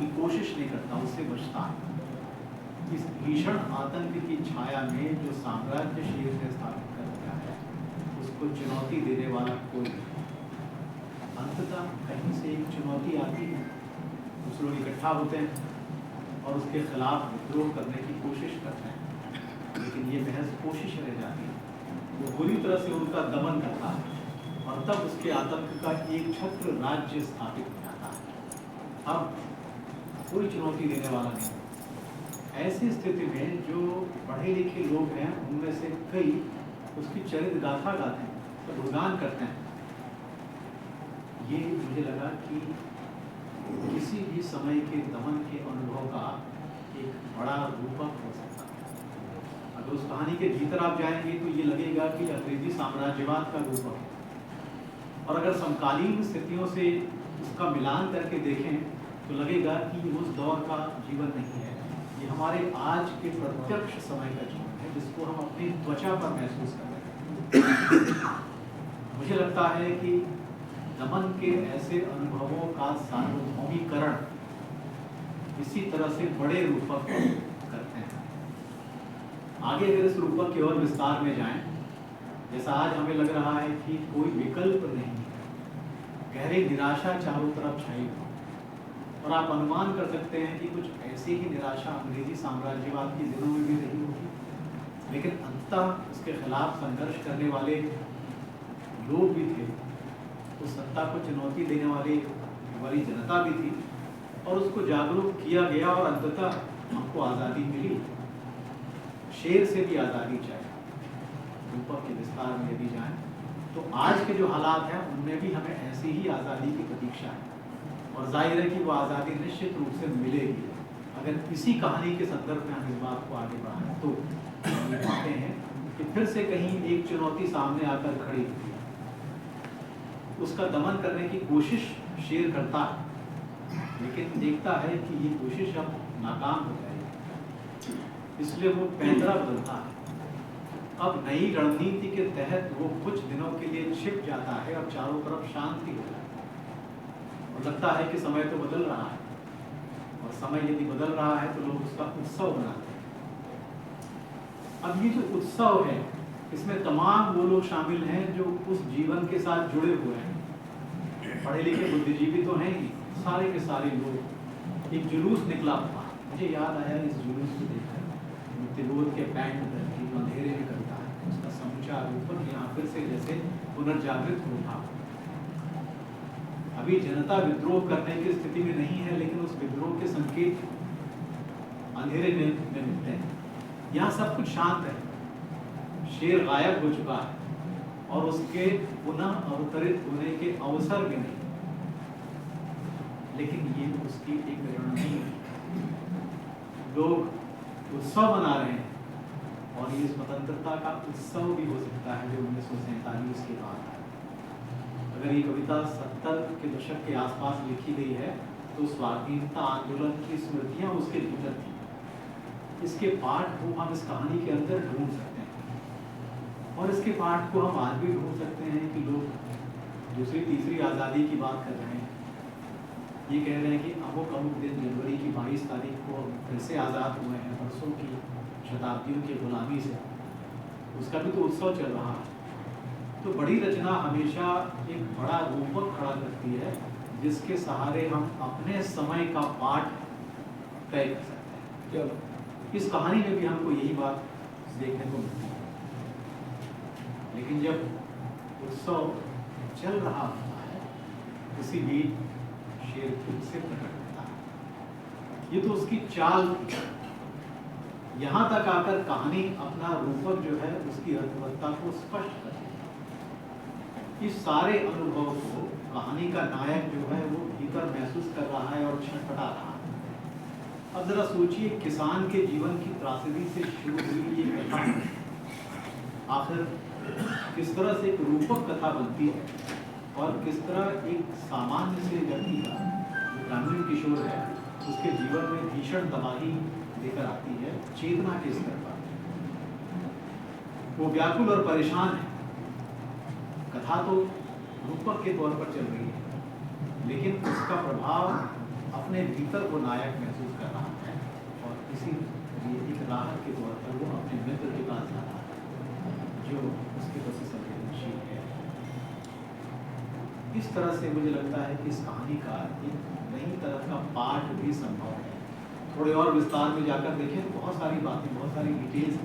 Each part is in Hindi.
की कोशिश नहीं करता, उससे बचता है। इस भीषण आतंक की छाया में जो साम्राज्य शेर ने स्थापित कर दिया है, उसको चुनौती देने वाला कोई नहीं। अंततः कहीं से एक चुनौती आती है, कुछ लोग इकट्ठा होते हैं और उसके खिलाफ विद्रोह करने की कोशिश करते हैं, लेकिन ये महज कोशिश रह जाती है। वो बुरी तरह से उनका दमन करता है और तब उसके आतंक का एक छत्र राज्य स्थापित हो जाता है। अब कोई चुनौती देने वाला नहीं। ऐसी स्थिति में जो पढ़े लिखे लोग हैं, उनमें से कई उसकी चरित्र गाथा गाते हैं, तो गुणगान करते हैं। ये मुझे लगा कि किसी भी समय के दमन के अनुभव का एक बड़ा रूपक हो सकता है। अगर उस कहानी के भीतर आप जाएंगे तो ये लगेगा कि अंग्रेजी साम्राज्यवाद का रूपक है, और अगर समकालीन स्थितियों से उसका मिलान करके देखें तो लगेगा कि उस दौर का जीवन नहीं है, ये हमारे आज के प्रत्यक्ष समय का जीवन है, जिसको हम अपनी त्वचा पर महसूस कर रहे हैं। मुझे लगता है कि दमन के ऐसे अनुभवों का सार्वभौमिकरण इसी तरह से बड़े रूपक करते हैं। आगे अगर इस रूपक की ओर विस्तार में जाएं, जैसा आज हमें लग रहा है कि कोई विकल्प नहीं है, गहरी निराशा चारों तरफ छाई हुई, और आप अनुमान कर सकते हैं कि कुछ ऐसी ही निराशा अंग्रेजी साम्राज्यवाद के दिनों में भी रही होगी, लेकिन अंततः उसके खिलाफ संघर्ष करने वाले लोग भी थे, उस सत्ता को चुनौती देने वाली हमारी जनता भी थी, और उसको जागरूक किया गया और अंततः हमको आज़ादी मिली। शेर से भी आज़ादी चाहिए। रूपक के विस्तार में यदि जाएं तो आज के जो हालात हैं उनमें भी हमें ऐसी ही आज़ादी की प्रतीक्षा है, और जाहिर है कि वो आज़ादी निश्चित रूप से मिलेगी अगर इसी कहानी के संदर्भ में हम इस बात को आगे बढ़ाएं। तो हम पाते हैं कि फिर से कहीं एक चुनौती सामने आकर खड़ी होती है, उसका दमन करने की कोशिश शेर करता है, लेकिन देखता है कि ये कोशिश अब नाकाम हो जाएगी, इसलिए वो पैंतरा बदलता है। अब नई रणनीति के तहत वो कुछ दिनों के लिए छिप जाता है और चारों तरफ शांति हो जाती है, और लगता है कि समय तो बदल रहा है, और समय यदि बदल रहा है तो लोग उसका उत्सव मनाते हैं। अब ये जो उत्सव है, इसमें तमाम वो लोग शामिल हैं जो उस जीवन के साथ जुड़े हुए हैं। पढ़े लिखे बुद्धिजीवी तो हैं ही, सारे के सारे लोग। एक जुलूस निकला हुआ, मुझे याद आया इस जुलूस को देखकर तिब्बत के बैंड की अंधेरे में करता है, उसका समूचा रूपक यहाँ फिर से जैसे पुनर्जागृत हो उठा। अभी जनता विद्रोह करने की स्थिति में नहीं है, लेकिन उस विद्रोह के संकेत अंधेरे में मिलते हैं। यहाँ सब कुछ शांत है, शेर गायब हो चुका है और उसके पुनः अवतरित होने के अवसर भी नहीं, लेकिन ये उसकी एक रणनीति है। लोग उत्सव मना रहे हैं, और ये स्वतंत्रता का उत्सव भी हो सकता है जो 1947 के बाद है। अगर ये कविता 70 के दशक के आसपास लिखी गई है तो स्वाधीनता आंदोलन की स्मृतियां उसके भीतर थी। इसके पाठ को हम इस कहानी के अंदर ढूंढ सकते हैं, और इसके पाठ को हम आज भी ढूंढ सकते हैं कि लोग दूसरी तीसरी आज़ादी की बात कर रहे हैं। ये कह रहे हैं कि अमुक अमुक दिन जनवरी की 22 तारीख को फिर से आज़ाद हुए हैं, बरसों की शताब्दियों की गुलामी से, उसका भी तो उत्सव चल रहा है। तो बड़ी रचना हमेशा एक बड़ा रूपक खड़ा करती है, जिसके सहारे हम अपने समय का पाठ तय कर सकते हैं। इस कहानी में भी हमको यही बात देखने को मिलती है। लेकिन जब उत्सव चल रहा होता है, उसी बीच शेर खुद से प्रकट होता है। ये तो उसकी चाल थी। यहाँ तक आकर कहानी अपना रूपक जो है उसकी अर्थवत्ता को स्पष्ट करती है। इस सारे अनुभव को कहानी का नायक जो है वो भीतर महसूस कर रहा है और छटपटा रहा है। अब जरा सोचिए, किसान के जीवन की त्रासदी से शुरू हुई ये कथा आखिर किस तरह से एक रूपक कथा बनती है, और किस तरह एक सामान्य से व्यक्ति का जो ग्रामीण किशोर है उसके जीवन में भीषण तबाही लेकर आती है, चेतना के स्तर पर। वो व्याकुल और परेशान है। कथा तो रूपक के तौर पर चल रही है, लेकिन उसका प्रभाव अपने भीतर वो नायक महसूस कर रहा है और इसी लिए एक राहत के तौर पर वो अपने मित्र के पास जा रहा है जो उसके प्रति संवेदनशील है। इस तरह से मुझे लगता है कि इस कहानी का एक नई तरह का पाठ भी संभव है। थोड़े और विस्तार में जाकर देखें तो बहुत सारी बातें, बहुत सारी डिटेल्स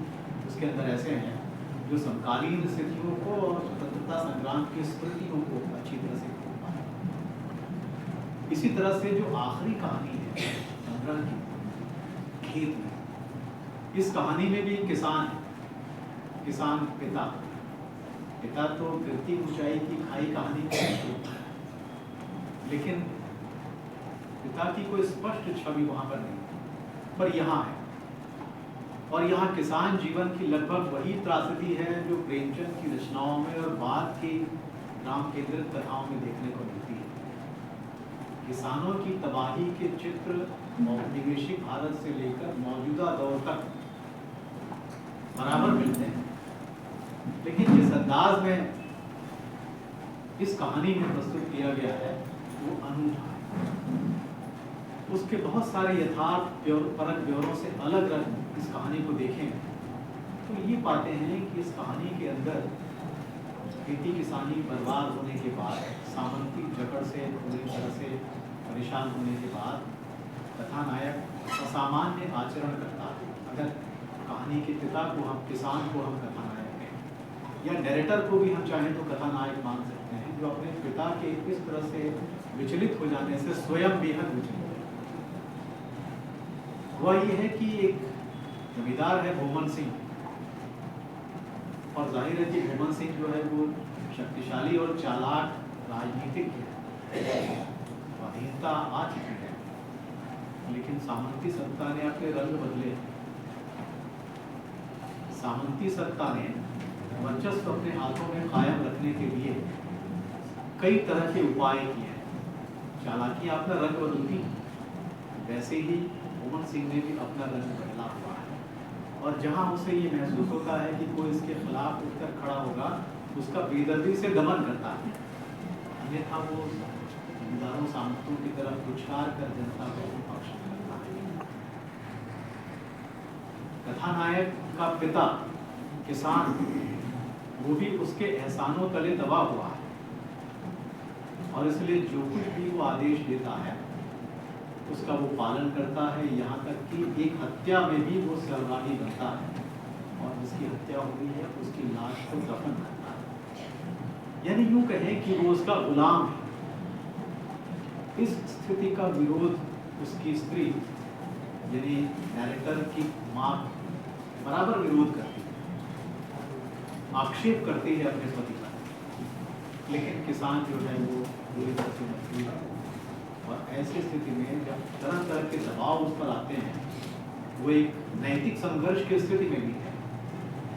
उसके अंदर ऐसे हैं जो समकालीन स्थितियों को और स्वतंत्रता संग्राम की स्मृतियों को अच्छी तरह से खोल पाए। इसी तरह से जो आखिरी कहानी है संग्रह की, खेत में, इस कहानी में भी एक किसान है, किसान पिता तो गिरती ऊंचाई की खाई कहानी का, लेकिन पिता की कोई स्पष्ट छवि वहां पर नहीं, पर यहाँ है। और यहाँ किसान जीवन की लगभग वही त्रासदी है जो प्रेमचंद की रचनाओं में और बाद की ग्राम केंद्रित कथाओं में देखने को मिलती है। किसानों की तबाही के चित्र औपनिवेशिक भारत से लेकर मौजूदा दौर तक बराबर मिलते हैं, लेकिन जिस अंदाज में इस कहानी में प्रस्तुत किया गया है वो अनूठा है। उसके बहुत सारे यथार्थ परक ब्यौरों से अलग रंग इस कहानी को देखें तो ये पाते हैं कि इस कहानी के अंदर खेती किसानी बर्बाद होने के बाद, सामंती जकड़ से पूरी तरह से परेशान होने के बाद कथानायक असामान्य आचरण करता है। अगर कहानी के पिता को हम, किसान को हम कथानायक हैं, या डायरेक्टर को भी हम चाहें तो कथानायक मान सकते हैं, जो अपने पिता के इस तरह से विचलित हो जाने से स्वयं बेहद विचलित है। वह ये है कि एक जमींदार है भूमन सिंह, और जाहिर है कि भूमन सिंह जो है वो शक्तिशाली और चालाक राजनीतिक है, अधीनता आ चुकी है, लेकिन सामंती सत्ता ने अपने रंग बदले। सामंती सत्ता ने वर्चस्व अपने हाथों में कायम रखने के लिए कई तरह के उपाय किए हैं। चालाकी अपना रंग बदलती, वैसे ही भूमन सिंह ने भी अपना रंग बदला हुआ है, और जहां उसे ये महसूस होता है कि कोई इसके खिलाफ उठकर खड़ा होगा, उसका बेदर्दी से दमन करता है। अन्यथा वो जमींदारों सामंतों की तरफ उछाल कर जनता को पक्ष में करता है। कथानायक का पिता किसान, वो भी उसके एहसानों तले दबा हुआ है, और इसलिए जो कुछ भी वो आदेश देता है उसका वो पालन करता है, यहाँ तक कि एक हत्या में भी वो सहभागी बनता है, और जिसकी हत्या हुई है उसकी लाश को दफन करता है। यानी यूं कहें कि वो उसका गुलाम है। इस स्थिति का विरोध उसकी स्त्री यानी डायरेक्टर की माँ बराबर विरोध करती है, आक्षेप करती है अपने पति का, लेकिन किसान जो है वो पूरी तरह से मजबूर है। और ऐसी स्थिति में जब तरह तरह के दबाव उस पर आते हैं, वो एक नैतिक संघर्ष की स्थिति में भी है,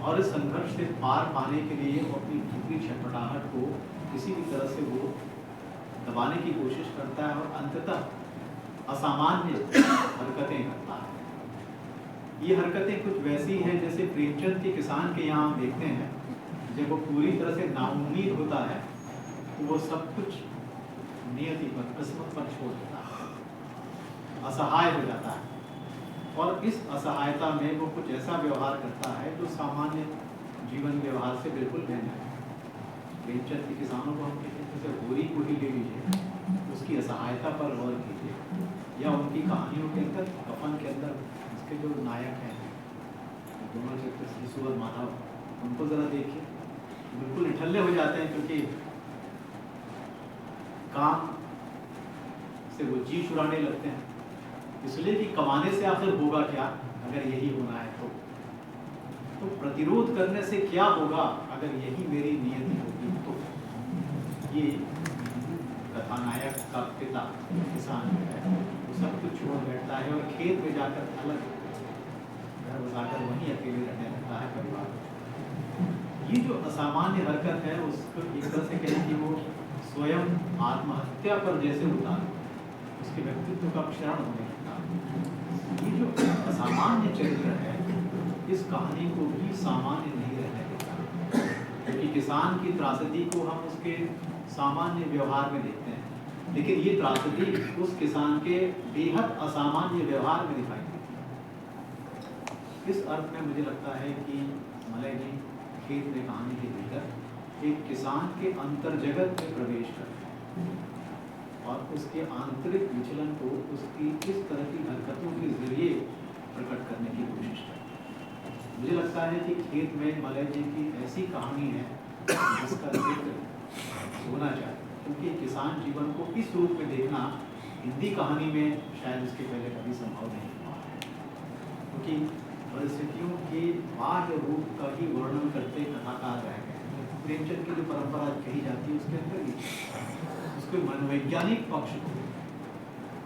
और इस संघर्ष से पार पाने के लिए वो अपनी भीतरी छटपटाहट को किसी भी तरह से वो दबाने की कोशिश करता है, और अंततः असामान्य हरकतें करता है। ये हरकतें कुछ वैसी हैं जैसे प्रेमचंद के किसान के यहाँ हम देखते हैं, जब वो पूरी तरह से नाउम्मीद होता है तो वो सब कुछ नियति पर, किस्मत पर छोड़ देता है, असहाय हो जाता है, और इस असहायता में वो कुछ ऐसा व्यवहार करता है जो सामान्य जीवन व्यवहार से बिल्कुल भिन्न है। प्रेमचंद के किसानों को हम कहते हैं, जैसे होरी को ही ले लीजिए, उसकी असहायता पर गौर कीजिए, या उनकी कहानियों के अंदर, कफन के अंदर उसके जो नायक हैं, दोनों चित्र शिशु और माधव, उनको जरा देखिए, बिल्कुल निठल्ले हो जाते हैं, क्योंकि काम से वो जी छुड़ाने लगते हैं, इसलिए कि कमाने से आखिर होगा क्या अगर यही होना है तो प्रतिरोध करने से क्या होगा अगर यही मेरी नियति होगी। तो ये कथानायक का पिता किसान है, वो सब कुछ छोड़ बैठता है और खेत में जाकर अलग घर बसाकर वहीं अकेले रहने लगता है परिवार। ये जो असामान्य हरकत है उसको एक तरह से कहें कि वो स्वयं आत्महत्या पर जैसे उतार, उसके व्यक्तित्व का क्षरण होने लगता। ये जो असामान्य चरित्र है, इस कहानी को भी सामान्य नहीं रहने देता, क्योंकि किसान की त्रासदी को हम उसके सामान्य व्यवहार में देखते हैं, लेकिन ये त्रासदी उस किसान के बेहद असामान्य व्यवहार में दिखाई देती। इस अर्थ में मुझे लगता है कि मलय जी खेत में कहानी के भीतर एक किसान के अंतर्जगत में प्रवेश करते हैं और उसके आंतरिक विचलन को उसकी इस तरह की हरकतों के जरिए प्रकट करने की कोशिश करते हैं। मुझे लगता है कि खेत में मलय जी की ऐसी कहानी है जिसका जिक्र होना चाहिए, क्योंकि किसान जीवन को इस रूप में देखना हिंदी कहानी में शायद इसके पहले कभी संभव नहीं हुआ है, क्योंकि परिस्थितियों के बाह्य रूप का ही वर्णन करते कथाकार रह गए। प्रेमचंद की जो परंपरा कही जाती है उसके अंदर भी उसके मनोवैज्ञानिक पक्ष को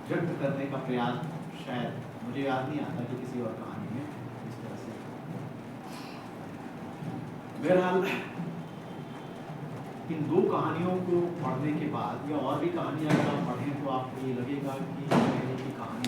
व्यक्त करने का प्रयास शायद मुझे याद नहीं आता कि किसी और कहानी में इस तरह से। बहरहाल इन दो कहानियों को पढ़ने के बाद या और भी कहानियां अगर आप पढ़ें तो आपको ये लगेगा कि की कहानी